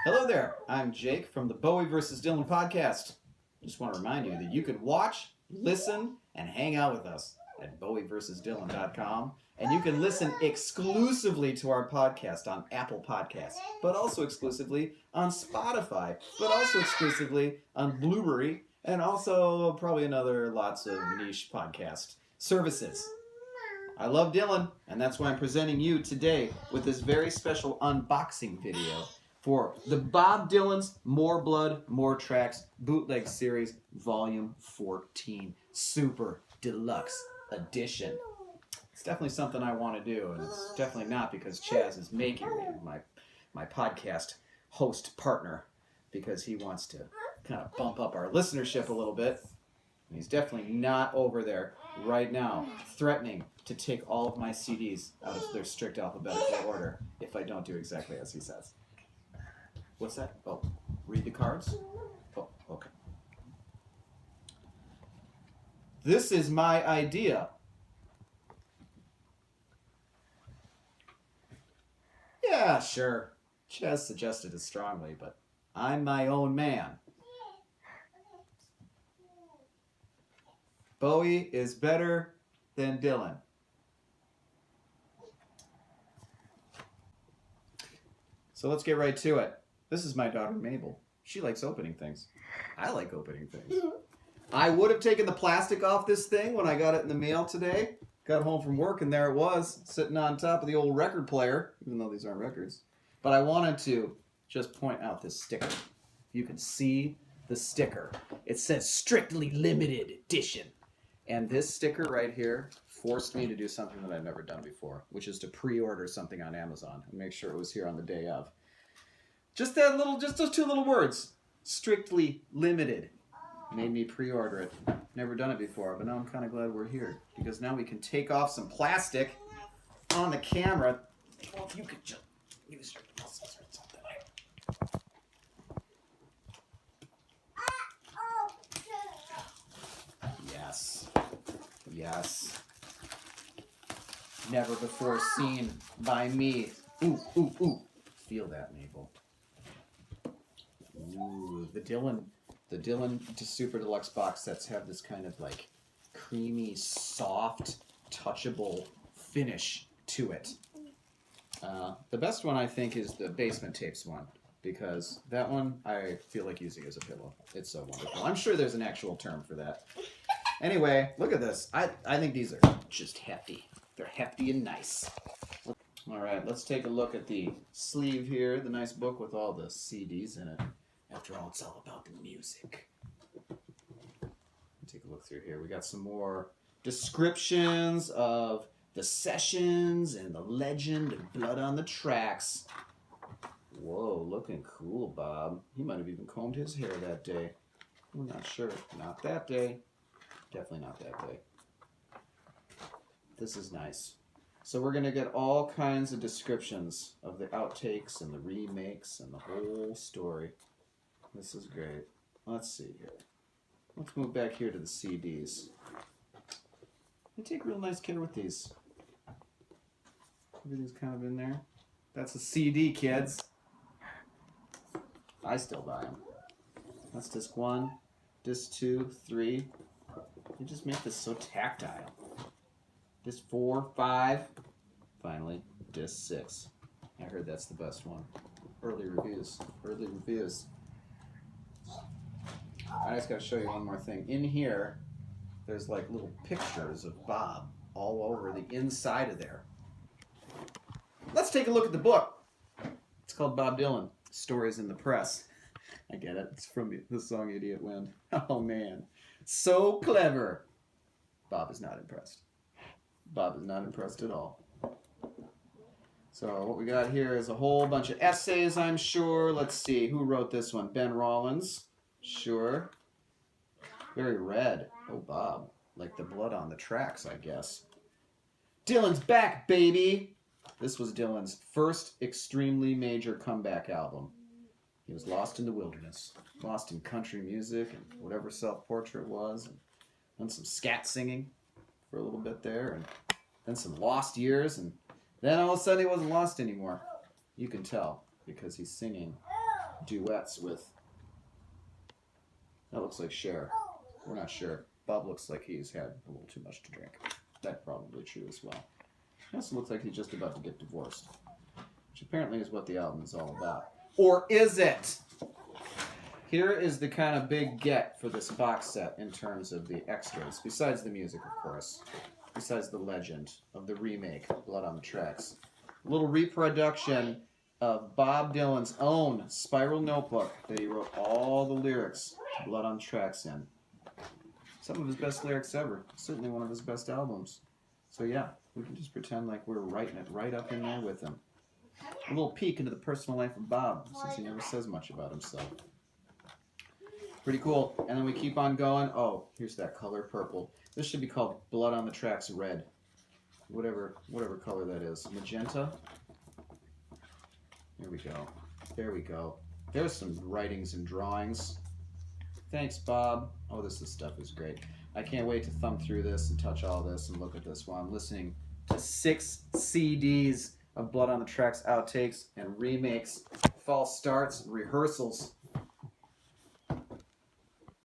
Hello there, I'm Jake from the Bowie vs. Dylan podcast. Just want to remind you that you can watch, listen, and hang out with us at BowieVersusDylan.com. And you can listen exclusively to our podcast on Apple Podcasts, but also exclusively on Spotify, but also exclusively on Blueberry, and also probably another lots of niche podcast services. I love Dylan, and that's why I'm presenting you today with this very special unboxing video for the Bob Dylan's More Blood, More Tracks Bootleg Series Volume 14 Super Deluxe Edition. It's definitely something I want to do, and it's definitely not because Chaz is making me my podcast host partner, because he wants to kind of bump up our listenership a little bit. And he's definitely not over there right now threatening to take all of my CDs out of their strict alphabetical order if I don't do exactly as he says. What's that? Oh, read the cards? Oh, okay. This is my idea. Yeah, sure. Chaz suggested it strongly, but I'm my own man. Bowie is better than Dylan. So let's get right to it. This is my daughter Mabel. She likes opening things. I like opening things. I would have taken the plastic off this thing when I got it in the mail today. Got home from work and there it was, sitting on top of the old record player, even though these aren't records. But I wanted to just point out this sticker. You can see the sticker. It says Strictly Limited Edition. And this sticker right here forced me to do something that I've never done before, which is to pre-order something on Amazon and make sure it was here on the day of. Just those two little words, Strictly Limited, made me pre-order it. Never done it before, but now I'm kind of glad we're here, because now we can take off some plastic on the camera. Well, if you could just use your muscles or something. Yes. Yes. Never before seen by me. Ooh, ooh, ooh. Feel that, Mabel. Ooh, the Dylan Super Deluxe box sets have this kind of like creamy, soft, touchable finish to it. The best one I think is the Basement Tapes one, because that one I feel like using as a pillow. It's so wonderful. I'm sure there's an actual term for that. Anyway, look at this. I think these are just hefty. They're hefty and nice. All right, let's take a look at the sleeve here, the nice book with all the CDs in it. After all, it's all about the music. Take a look through here. We got some more descriptions of the sessions and the legend of Blood on the Tracks. Whoa, looking cool, Bob. He might have even combed his hair that day. I'm not sure. Not that day. Definitely not that day. This is nice. So we're going to get all kinds of descriptions of the outtakes and the remakes and the whole story. This is great. Let's see here. Let's move back here to the CDs. They take real nice care with these. Everything's kind of in there. That's a CD, kids. I still buy them. That's disc 1, disc 2, 3. They just make this so tactile. Disc 4, 5. Finally, disc 6. I heard that's the best one. Early reviews. Early reviews. I just got to show you one more thing. In here, there's like little pictures of Bob all over the inside of there. Let's take a look at the book. It's called Bob Dylan, Stories in the Press. I get it. It's from the song Idiot Wind. Oh, man. So clever. Bob is not impressed. Bob is not impressed at all. So what we got here is a whole bunch of essays, I'm sure. Let's see. Who wrote this one? Ben Rollins. Sure. Very red. Oh, Bob. Like the blood on the tracks, I guess. Dylan's back, baby! This was Dylan's first extremely major comeback album. He was lost in the wilderness. Lost in country music and whatever self-portrait was. And then some scat singing for a little bit there. And then some lost years. And then all of a sudden he wasn't lost anymore. You can tell because he's singing duets with. That looks like Cher. We're not sure. Bob looks like he's had a little too much to drink. That's probably true as well. He also looks like he's just about to get divorced, which apparently is what the album is all about. Or is it? Here is the kind of big get for this box set in terms of the extras, besides the music, of course, besides the legend of the remake, Blood on the Tracks. A little reproduction of Bob Dylan's own Spiral Notebook that he wrote all the lyrics to Blood on the Tracks in. Some of his best lyrics ever. Certainly one of his best albums. So yeah, we can just pretend like we're writing it right up in there with him. A little peek into the personal life of Bob, since he never says much about himself. Pretty cool. And then we keep on going. Oh, here's that color purple. This should be called Blood on the Tracks Red. Whatever color that is. Magenta? There we go. There we go. There's some writings and drawings. Thanks, Bob. Oh, this stuff is great. I can't wait to thumb through this and touch all this and look at this while I'm listening to 6 CDs of Blood on the Tracks outtakes and remakes, false starts, rehearsals.